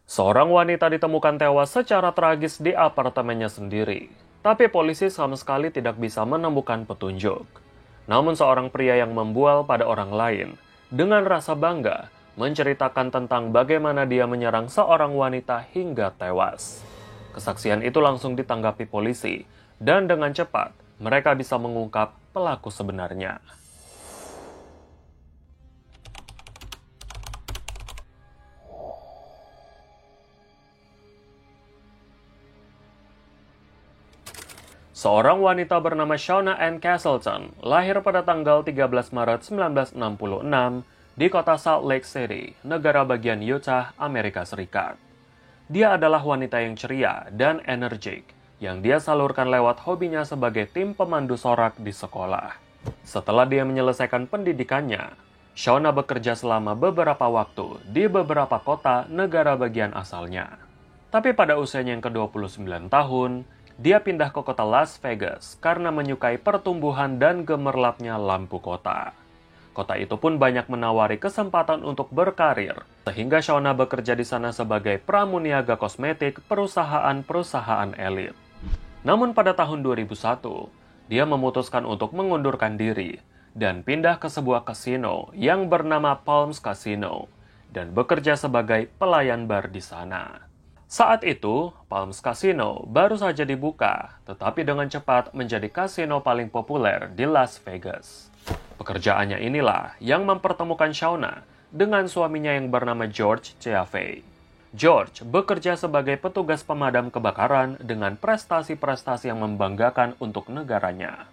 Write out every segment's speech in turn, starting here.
Seorang wanita ditemukan tewas secara tragis di apartemennya sendiri. Tapi polisi sama sekali tidak bisa menemukan petunjuk. Namun seorang pria yang membual pada orang lain, dengan rasa bangga, menceritakan tentang bagaimana dia menyerang seorang wanita hingga tewas. Kesaksian itu langsung ditanggapi polisi, dan dengan cepat mereka bisa mengungkap pelaku sebenarnya. Seorang wanita bernama Shauna Ann Castleton lahir pada tanggal 13 Maret 1966 di kota Salt Lake City, negara bagian Utah, Amerika Serikat. Dia adalah wanita yang ceria dan energik yang dia salurkan lewat hobinya sebagai tim pemandu sorak di sekolah. Setelah dia menyelesaikan pendidikannya, Shauna bekerja selama beberapa waktu di beberapa kota negara bagian asalnya. Tapi pada usianya yang ke-29 tahun, dia pindah ke kota Las Vegas karena menyukai pertumbuhan dan gemerlapnya lampu kota. Kota itu pun banyak menawari kesempatan untuk berkarir, sehingga Shauna bekerja di sana sebagai pramuniaga kosmetik perusahaan-perusahaan elit. Namun pada tahun 2001, dia memutuskan untuk mengundurkan diri dan pindah ke sebuah kasino yang bernama Palms Casino dan bekerja sebagai pelayan bar di sana. Saat itu, Palms Casino baru saja dibuka, tetapi dengan cepat menjadi kasino paling populer di Las Vegas. Pekerjaannya inilah yang mempertemukan Shauna dengan suaminya yang bernama George Ciaffee. George bekerja sebagai petugas pemadam kebakaran dengan prestasi-prestasi yang membanggakan untuk negaranya.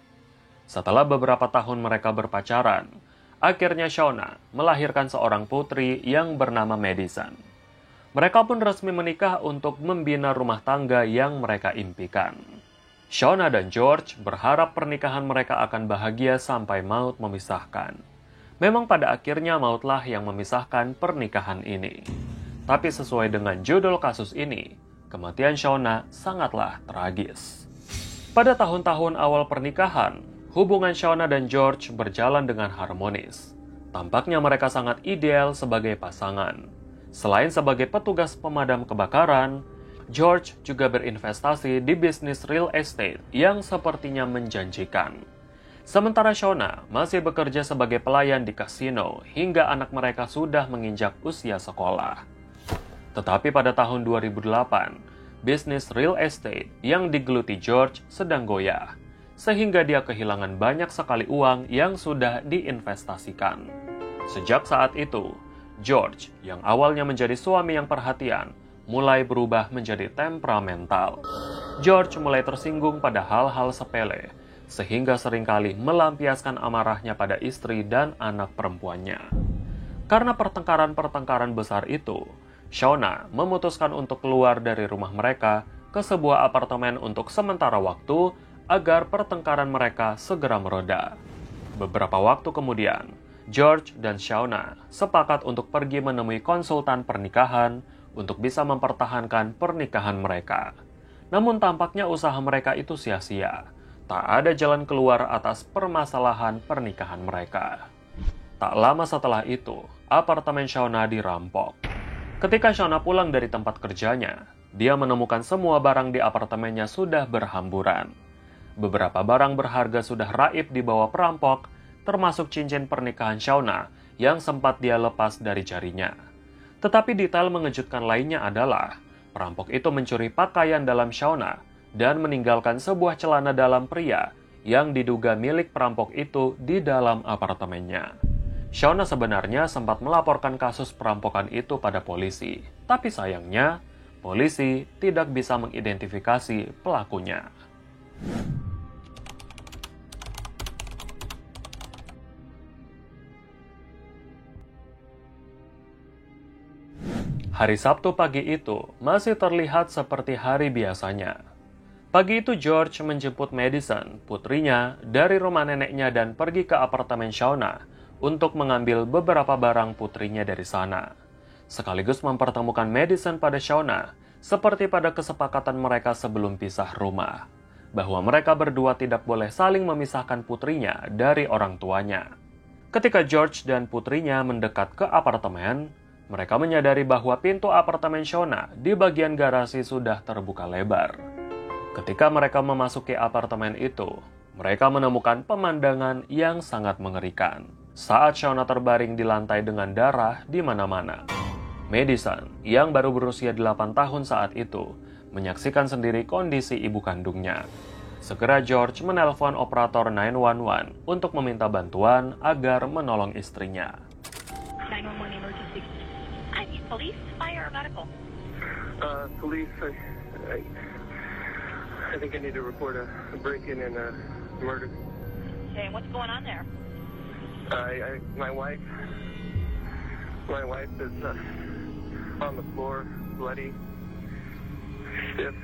Setelah beberapa tahun mereka berpacaran, akhirnya Shauna melahirkan seorang putri yang bernama Madison. Mereka pun resmi menikah untuk membina rumah tangga yang mereka impikan. Shauna dan George berharap pernikahan mereka akan bahagia sampai maut memisahkan. Memang pada akhirnya mautlah yang memisahkan pernikahan ini. Tapi sesuai dengan judul kasus ini, kematian Shauna sangatlah tragis. Pada tahun-tahun awal pernikahan, hubungan Shauna dan George berjalan dengan harmonis. Tampaknya mereka sangat ideal sebagai pasangan. Selain sebagai petugas pemadam kebakaran, George juga berinvestasi di bisnis real estate yang sepertinya menjanjikan. Sementara Shauna masih bekerja sebagai pelayan di kasino hingga anak mereka sudah menginjak usia sekolah. Tetapi pada tahun 2008, bisnis real estate yang digeluti George sedang goyah, sehingga dia kehilangan banyak sekali uang yang sudah diinvestasikan. Sejak saat itu, George, yang awalnya menjadi suami yang perhatian, mulai berubah menjadi temperamental. George mulai tersinggung pada hal-hal sepele, sehingga seringkali melampiaskan amarahnya pada istri dan anak perempuannya. Karena pertengkaran-pertengkaran besar itu, Shauna memutuskan untuk keluar dari rumah mereka ke sebuah apartemen untuk sementara waktu agar pertengkaran mereka segera mereda. Beberapa waktu kemudian, George dan Shauna sepakat untuk pergi menemui konsultan pernikahan untuk bisa mempertahankan pernikahan mereka. Namun tampaknya usaha mereka itu sia-sia. Tak ada jalan keluar atas permasalahan pernikahan mereka. Tak lama setelah itu, apartemen Shauna dirampok. Ketika Shauna pulang dari tempat kerjanya, dia menemukan semua barang di apartemennya sudah berhamburan. Beberapa barang berharga sudah raib dibawa perampok, termasuk cincin pernikahan Shauna yang sempat dia lepas dari jarinya. Tetapi detail mengejutkan lainnya adalah, perampok itu mencuri pakaian dalam Shauna dan meninggalkan sebuah celana dalam pria yang diduga milik perampok itu di dalam apartemennya. Shauna sebenarnya sempat melaporkan kasus perampokan itu pada polisi, tapi sayangnya, polisi tidak bisa mengidentifikasi pelakunya. Hari Sabtu pagi itu masih terlihat seperti hari biasanya. Pagi itu George menjemput Madison, putrinya, dari rumah neneknya dan pergi ke apartemen Shauna untuk mengambil beberapa barang putrinya dari sana. Sekaligus mempertemukan Madison pada Shauna, seperti pada kesepakatan mereka sebelum pisah rumah, bahwa mereka berdua tidak boleh saling memisahkan putrinya dari orang tuanya. Ketika George dan putrinya mendekat ke apartemen, mereka menyadari bahwa pintu apartemen Shauna di bagian garasi sudah terbuka lebar. Ketika mereka memasuki apartemen itu, mereka menemukan pemandangan yang sangat mengerikan. Saat Shauna terbaring di lantai dengan darah di mana-mana. Madison, yang baru berusia 8 tahun saat itu, menyaksikan sendiri kondisi ibu kandungnya. Segera George menelpon operator 911 untuk meminta bantuan agar menolong istrinya. 911 emergency. I need police, fire, or medical. Police, I think I need to report a break-in and a murder. Okay, what's going on there? My wife is on the floor, bloody, stiff,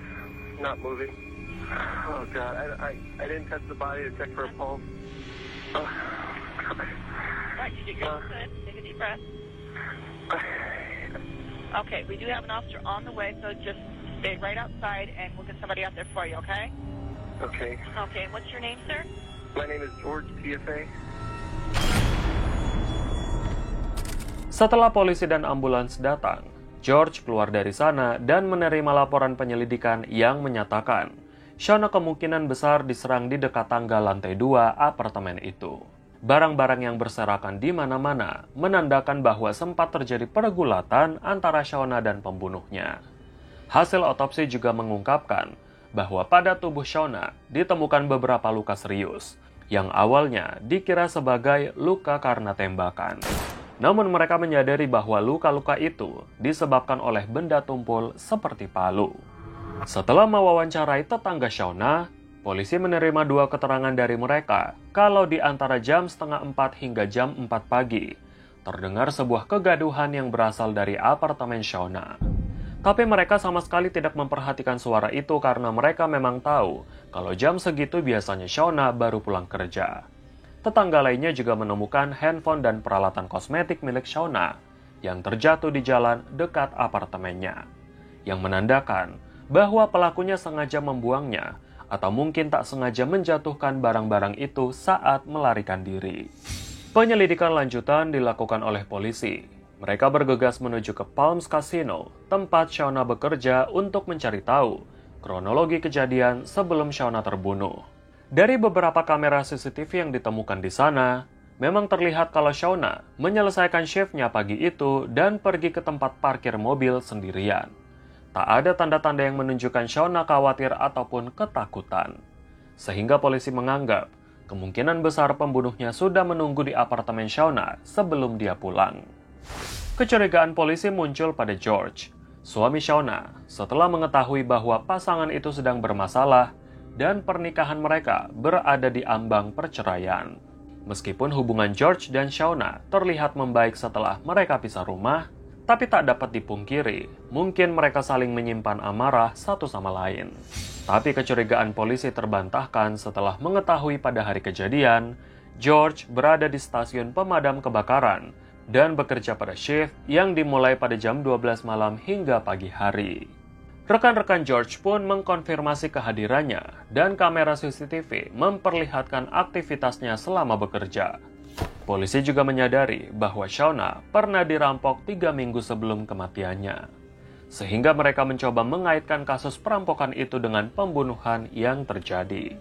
not moving. Oh God, I didn't touch the body to check for a pulse. All right, you get good. Take a deep breath. Okay, we do have an officer on the way, so just stay right outside and we'll get somebody out there for you, okay? Okay. Okay, what's your name, sir? My name is George, TFA. Setelah polisi dan ambulans datang, George keluar dari sana dan menerima laporan penyelidikan yang menyatakan Shauna kemungkinan besar diserang di dekat tangga lantai 2 apartemen itu. Barang-barang yang berserakan di mana-mana menandakan bahwa sempat terjadi pergulatan antara Shauna dan pembunuhnya. Hasil otopsi juga mengungkapkan bahwa pada tubuh Shauna ditemukan beberapa luka serius, yang awalnya dikira sebagai luka karena tembakan. Namun mereka menyadari bahwa luka-luka itu disebabkan oleh benda tumpul seperti palu. Setelah mewawancarai tetangga Shauna, polisi menerima 2 keterangan dari mereka kalau di antara jam 3:30 hingga jam 4 pagi, terdengar sebuah kegaduhan yang berasal dari apartemen Shauna. Tapi mereka sama sekali tidak memperhatikan suara itu karena mereka memang tahu kalau jam segitu biasanya Shauna baru pulang kerja. Tetangga lainnya juga menemukan handphone dan peralatan kosmetik milik Shauna yang terjatuh di jalan dekat apartemennya, yang menandakan bahwa pelakunya sengaja membuangnya atau mungkin tak sengaja menjatuhkan barang-barang itu saat melarikan diri. Penyelidikan lanjutan dilakukan oleh polisi. Mereka bergegas menuju ke Palms Casino, tempat Shauna bekerja untuk mencari tahu kronologi kejadian sebelum Shauna terbunuh. Dari beberapa kamera CCTV yang ditemukan di sana, memang terlihat kalau Shauna menyelesaikan shift-nya pagi itu dan pergi ke tempat parkir mobil sendirian. Tak ada tanda-tanda yang menunjukkan Shauna khawatir ataupun ketakutan. Sehingga polisi menganggap kemungkinan besar pembunuhnya sudah menunggu di apartemen Shauna sebelum dia pulang. Kecurigaan polisi muncul pada George, suami Shauna, setelah mengetahui bahwa pasangan itu sedang bermasalah dan pernikahan mereka berada di ambang perceraian. Meskipun hubungan George dan Shauna terlihat membaik setelah mereka pisah rumah, tapi tak dapat dipungkiri, mungkin mereka saling menyimpan amarah satu sama lain. Tapi kecurigaan polisi terbantahkan setelah mengetahui pada hari kejadian, George berada di stasiun pemadam kebakaran dan bekerja pada shift yang dimulai pada jam 12 malam hingga pagi hari. Rekan-rekan George pun mengkonfirmasi kehadirannya dan kamera CCTV memperlihatkan aktivitasnya selama bekerja. Polisi juga menyadari bahwa Shauna pernah dirampok 3 minggu sebelum kematiannya. Sehingga mereka mencoba mengaitkan kasus perampokan itu dengan pembunuhan yang terjadi.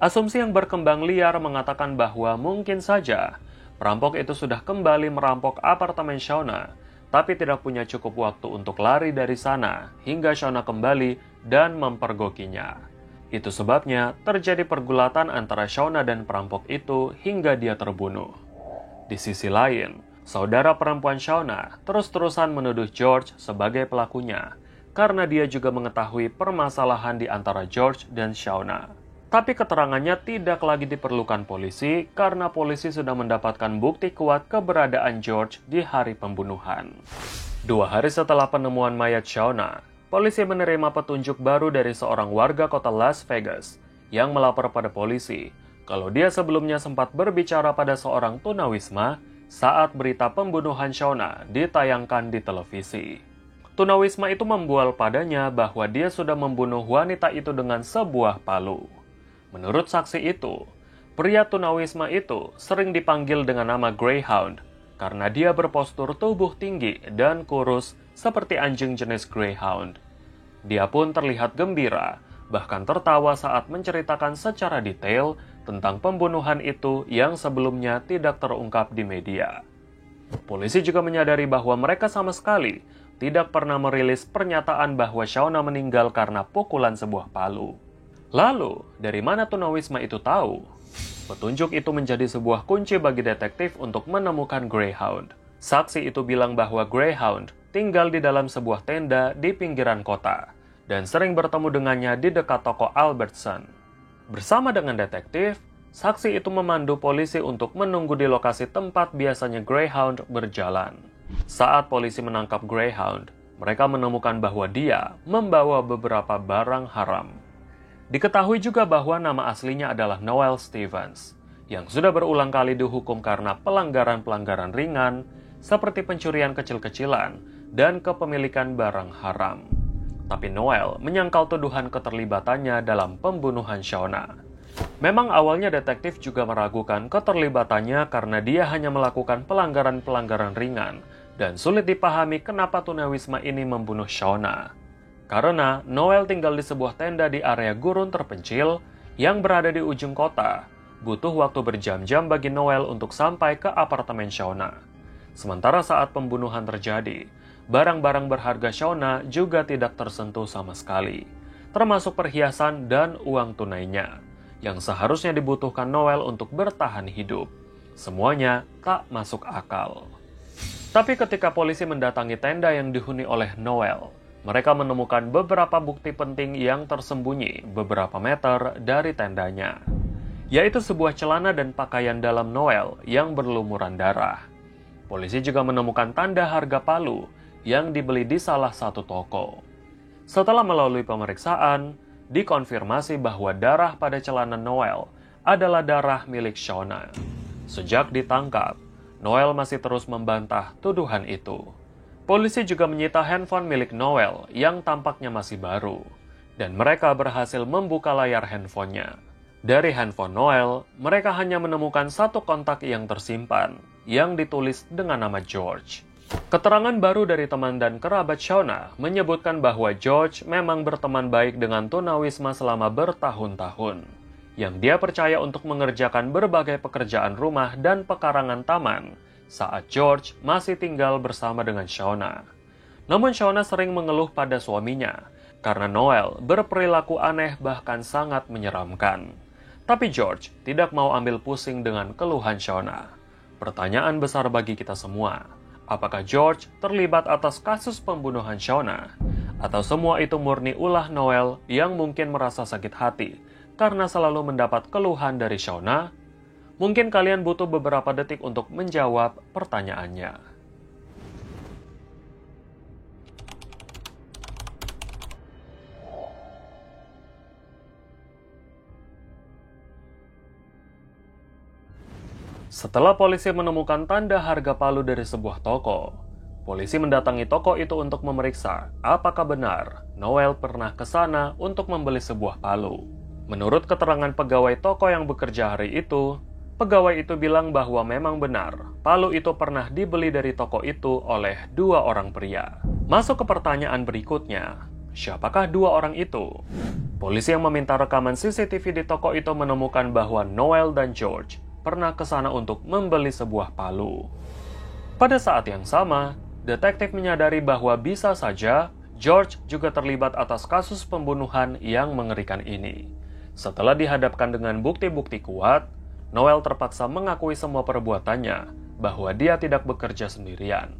Asumsi yang berkembang liar mengatakan bahwa mungkin saja perampok itu sudah kembali merampok apartemen Shauna, tapi tidak punya cukup waktu untuk lari dari sana hingga Shauna kembali dan mempergokinya. Itu sebabnya terjadi pergulatan antara Shauna dan perampok itu hingga dia terbunuh. Di sisi lain, saudara perempuan Shauna terus-terusan menuduh George sebagai pelakunya karena dia juga mengetahui permasalahan di antara George dan Shauna. Tapi keterangannya tidak lagi diperlukan polisi karena polisi sudah mendapatkan bukti kuat keberadaan George di hari pembunuhan. 2 hari setelah penemuan mayat Shauna, polisi menerima petunjuk baru dari seorang warga kota Las Vegas yang melapor pada polisi kalau dia sebelumnya sempat berbicara pada seorang tunawisma saat berita pembunuhan Shauna ditayangkan di televisi. Tunawisma itu membual padanya bahwa dia sudah membunuh wanita itu dengan sebuah palu. Menurut saksi itu, pria tunawisma itu sering dipanggil dengan nama Greyhound karena dia berpostur tubuh tinggi dan kurus seperti anjing jenis Greyhound. Dia pun terlihat gembira, bahkan tertawa saat menceritakan secara detail tentang pembunuhan itu yang sebelumnya tidak terungkap di media. Polisi juga menyadari bahwa mereka sama sekali tidak pernah merilis pernyataan bahwa Shauna meninggal karena pukulan sebuah palu. Lalu, dari mana tunawisma itu tahu? Petunjuk itu menjadi sebuah kunci bagi detektif untuk menemukan Greyhound. Saksi itu bilang bahwa Greyhound tinggal di dalam sebuah tenda di pinggiran kota dan sering bertemu dengannya di dekat toko Albertson. Bersama dengan detektif, saksi itu memandu polisi untuk menunggu di lokasi tempat biasanya Greyhound berjalan. Saat polisi menangkap Greyhound, mereka menemukan bahwa dia membawa beberapa barang haram. Diketahui juga bahwa nama aslinya adalah Noel Stevens, yang sudah berulang kali dihukum karena pelanggaran-pelanggaran ringan seperti pencurian kecil-kecilan dan kepemilikan barang haram. Tapi Noel menyangkal tuduhan keterlibatannya dalam pembunuhan Shauna. Memang awalnya detektif juga meragukan keterlibatannya karena dia hanya melakukan pelanggaran-pelanggaran ringan dan sulit dipahami kenapa tunawisma ini membunuh Shauna. Karena Noel tinggal di sebuah tenda di area gurun terpencil yang berada di ujung kota, butuh waktu berjam-jam bagi Noel untuk sampai ke apartemen Shauna. Sementara saat pembunuhan terjadi, barang-barang berharga Shauna juga tidak tersentuh sama sekali, termasuk perhiasan dan uang tunainya, yang seharusnya dibutuhkan Noel untuk bertahan hidup. Semuanya tak masuk akal. Tapi ketika polisi mendatangi tenda yang dihuni oleh Noel, mereka menemukan beberapa bukti penting yang tersembunyi beberapa meter dari tendanya, yaitu sebuah celana dan pakaian dalam Noel yang berlumuran darah. Polisi juga menemukan tanda harga palu yang dibeli di salah satu toko. Setelah melalui pemeriksaan, dikonfirmasi bahwa darah pada celana Noel adalah darah milik Shauna. Sejak ditangkap, Noel masih terus membantah tuduhan itu. Polisi juga menyita handphone milik Noel yang tampaknya masih baru, dan mereka berhasil membuka layar handphonenya. Dari handphone Noel, mereka hanya menemukan satu kontak yang tersimpan, yang ditulis dengan nama George. Keterangan baru dari teman dan kerabat Shauna menyebutkan bahwa George memang berteman baik dengan tunawisma selama bertahun-tahun, yang dia percaya untuk mengerjakan berbagai pekerjaan rumah dan pekarangan taman saat George masih tinggal bersama dengan Shauna. Namun Shauna sering mengeluh pada suaminya karena Noel berperilaku aneh bahkan sangat menyeramkan. Tapi George tidak mau ambil pusing dengan keluhan Shauna. Pertanyaan besar bagi kita semua, apakah George terlibat atas kasus pembunuhan Shauna? Atau semua itu murni ulah Noel yang mungkin merasa sakit hati karena selalu mendapat keluhan dari Shauna? Mungkin kalian butuh beberapa detik untuk menjawab pertanyaannya. Setelah polisi menemukan tanda harga palu dari sebuah toko, polisi mendatangi toko itu untuk memeriksa apakah benar Noel pernah ke sana untuk membeli sebuah palu. Menurut keterangan pegawai toko yang bekerja hari itu, pegawai itu bilang bahwa memang benar, palu itu pernah dibeli dari toko itu oleh dua orang pria. Masuk ke pertanyaan berikutnya, siapakah dua orang itu? Polisi yang meminta rekaman CCTV di toko itu menemukan bahwa Noel dan George pernah ke sana untuk membeli sebuah palu. Pada saat yang sama, detektif menyadari bahwa bisa saja George juga terlibat atas kasus pembunuhan yang mengerikan ini. Setelah dihadapkan dengan bukti-bukti kuat, Noel terpaksa mengakui semua perbuatannya, bahwa dia tidak bekerja sendirian.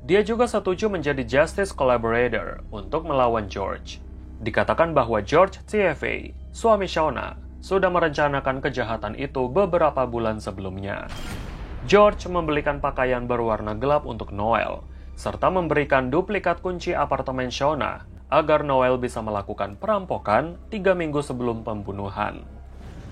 Dia juga setuju menjadi justice collaborator untuk melawan George. Dikatakan bahwa George CFA, suami Shauna, sudah merencanakan kejahatan itu beberapa bulan sebelumnya. George membelikan pakaian berwarna gelap untuk Noel, serta memberikan duplikat kunci apartemen Shauna agar Noel bisa melakukan perampokan 3 minggu sebelum pembunuhan.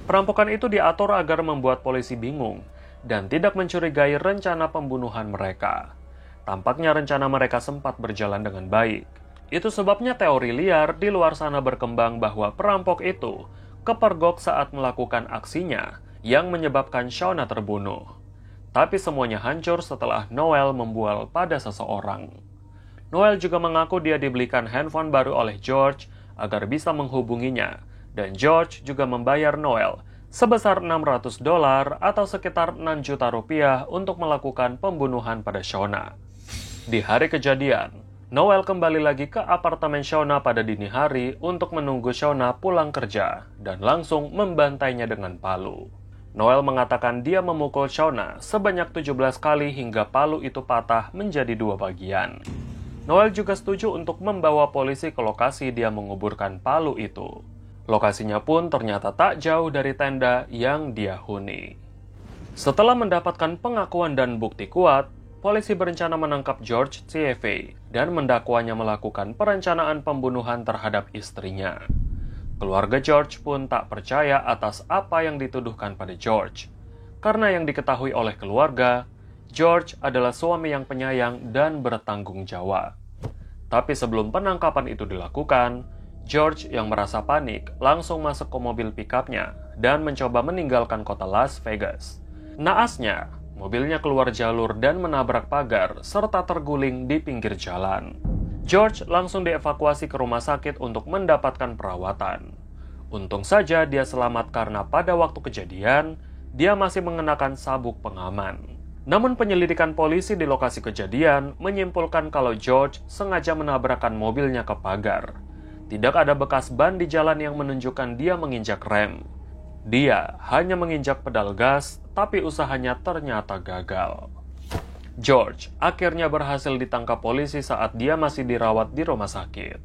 Perampokan itu diatur agar membuat polisi bingung dan tidak mencurigai rencana pembunuhan mereka. Tampaknya rencana mereka sempat berjalan dengan baik. Itu sebabnya teori liar di luar sana berkembang bahwa perampok itu kepergok saat melakukan aksinya yang menyebabkan Shauna terbunuh. Tapi semuanya hancur setelah Noel membual pada seseorang. Noel juga mengaku dia dibelikan handphone baru oleh George agar bisa menghubunginya, dan George juga membayar Noel sebesar $600 atau sekitar 6 juta rupiah untuk melakukan pembunuhan pada Shauna. Di hari kejadian, Noel kembali lagi ke apartemen Shauna pada dini hari untuk menunggu Shauna pulang kerja dan langsung membantainya dengan palu. Noel mengatakan dia memukul Shauna sebanyak 17 kali hingga palu itu patah menjadi 2 bagian. Noel juga setuju untuk membawa polisi ke lokasi dia menguburkan palu itu. Lokasinya pun ternyata tak jauh dari tenda yang dia huni. Setelah mendapatkan pengakuan dan bukti kuat, polisi berencana menangkap George C.V. dan mendakwanya melakukan perencanaan pembunuhan terhadap istrinya. Keluarga George pun tak percaya atas apa yang dituduhkan pada George. Karena yang diketahui oleh keluarga, George adalah suami yang penyayang dan bertanggung jawab. Tapi sebelum penangkapan itu dilakukan, George yang merasa panik langsung masuk ke mobil pick-up-nya dan mencoba meninggalkan kota Las Vegas. Naasnya, mobilnya keluar jalur dan menabrak pagar serta terguling di pinggir jalan. George langsung dievakuasi ke rumah sakit untuk mendapatkan perawatan. Untung saja dia selamat karena pada waktu kejadian, dia masih mengenakan sabuk pengaman. Namun penyelidikan polisi di lokasi kejadian menyimpulkan kalau George sengaja menabrakkan mobilnya ke pagar. Tidak ada bekas ban di jalan yang menunjukkan dia menginjak rem. Dia hanya menginjak pedal gas, tapi usahanya ternyata gagal. George akhirnya berhasil ditangkap polisi saat dia masih dirawat di rumah sakit.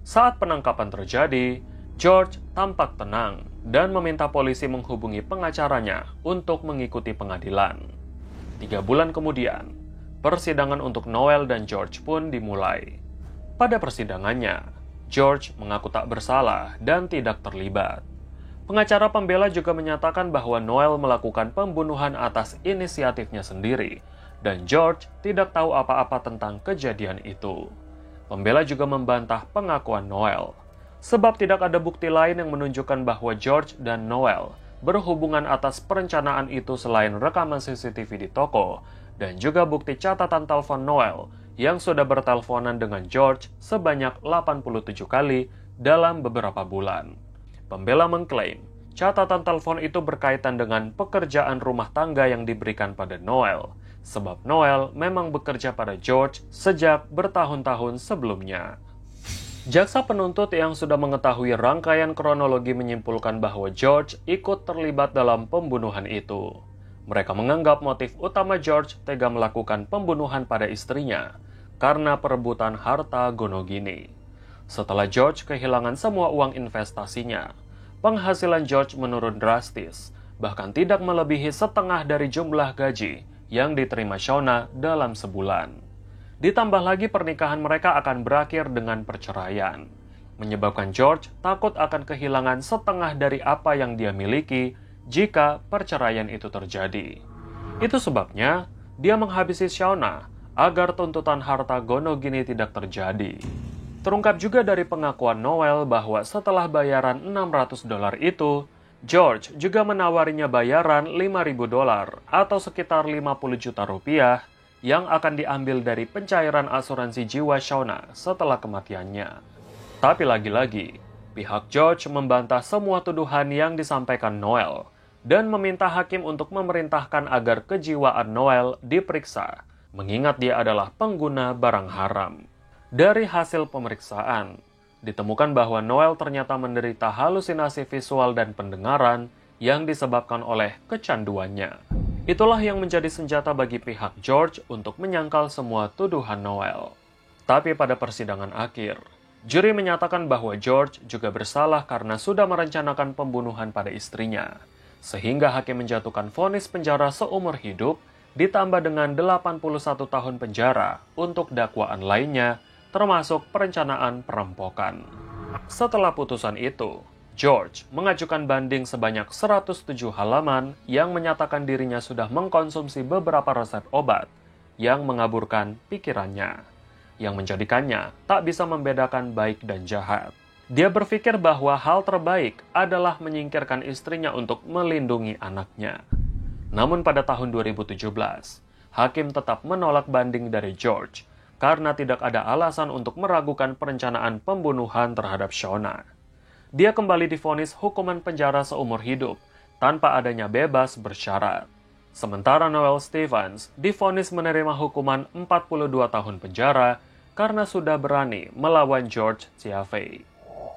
Saat penangkapan terjadi, George tampak tenang dan meminta polisi menghubungi pengacaranya untuk mengikuti pengadilan. 3 bulan kemudian, persidangan untuk Noel dan George pun dimulai. Pada persidangannya, George mengaku tak bersalah dan tidak terlibat. Pengacara pembela juga menyatakan bahwa Noel melakukan pembunuhan atas inisiatifnya sendiri, dan George tidak tahu apa-apa tentang kejadian itu. Pembela juga membantah pengakuan Noel, sebab tidak ada bukti lain yang menunjukkan bahwa George dan Noel berhubungan atas perencanaan itu selain rekaman CCTV di toko, dan juga bukti catatan telepon Noel yang sudah berteleponan dengan George sebanyak 87 kali dalam beberapa bulan. Pembela mengklaim catatan telepon itu berkaitan dengan pekerjaan rumah tangga yang diberikan pada Noel, sebab Noel memang bekerja pada George sejak bertahun-tahun sebelumnya. Jaksa penuntut yang sudah mengetahui rangkaian kronologi menyimpulkan bahwa George ikut terlibat dalam pembunuhan itu. Mereka menganggap motif utama George tega melakukan pembunuhan pada istrinya karena perebutan harta gono gini. Setelah George kehilangan semua uang investasinya, penghasilan George menurun drastis, bahkan tidak melebihi setengah dari jumlah gaji yang diterima Shauna dalam sebulan. Ditambah lagi pernikahan mereka akan berakhir dengan perceraian, menyebabkan George takut akan kehilangan setengah dari apa yang dia miliki jika perceraian itu terjadi. Itu sebabnya dia menghabisi Shauna agar tuntutan harta gono gini tidak terjadi. Terungkap juga dari pengakuan Noel bahwa setelah bayaran $600 itu, George juga menawarinya bayaran $5.000 atau sekitar 50 juta rupiah yang akan diambil dari pencairan asuransi jiwa Shauna setelah kematiannya. Tapi lagi-lagi, pihak George membantah semua tuduhan yang disampaikan Noel dan meminta hakim untuk memerintahkan agar kejiwaan Noel diperiksa, mengingat dia adalah pengguna barang haram. Dari hasil pemeriksaan, ditemukan bahwa Noel ternyata menderita halusinasi visual dan pendengaran yang disebabkan oleh kecanduannya. Itulah yang menjadi senjata bagi pihak George untuk menyangkal semua tuduhan Noel. Tapi pada persidangan akhir, juri menyatakan bahwa George juga bersalah karena sudah merencanakan pembunuhan pada istrinya, sehingga hakim menjatuhkan vonis penjara seumur hidup ditambah dengan 81 tahun penjara untuk dakwaan lainnya, termasuk perencanaan perampokan. Setelah putusan itu, George mengajukan banding sebanyak 107 halaman yang menyatakan dirinya sudah mengkonsumsi beberapa resep obat yang mengaburkan pikirannya, yang menjadikannya tak bisa membedakan baik dan jahat. Dia berpikir bahwa hal terbaik adalah menyingkirkan istrinya untuk melindungi anaknya. Namun pada tahun 2017, hakim tetap menolak banding dari George karena tidak ada alasan untuk meragukan perencanaan pembunuhan terhadap Shauna. Dia kembali divonis hukuman penjara seumur hidup tanpa adanya bebas bersyarat. Sementara Noel Stevens divonis menerima hukuman 42 tahun penjara karena sudah berani melawan George Ciavey.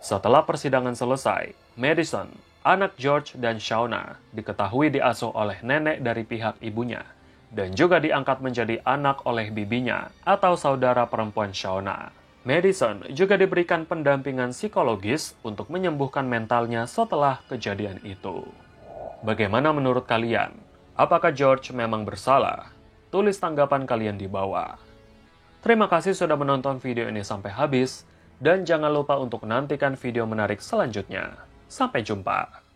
Setelah persidangan selesai, Madison, anak George dan Shauna, diketahui diasuh oleh nenek dari pihak ibunya dan juga diangkat menjadi anak oleh bibinya atau saudara perempuan Shauna. Madison juga diberikan pendampingan psikologis untuk menyembuhkan mentalnya setelah kejadian itu. Bagaimana menurut kalian? Apakah George memang bersalah? Tulis tanggapan kalian di bawah. Terima kasih sudah menonton video ini sampai habis, dan jangan lupa untuk nantikan video menarik selanjutnya. Sampai jumpa.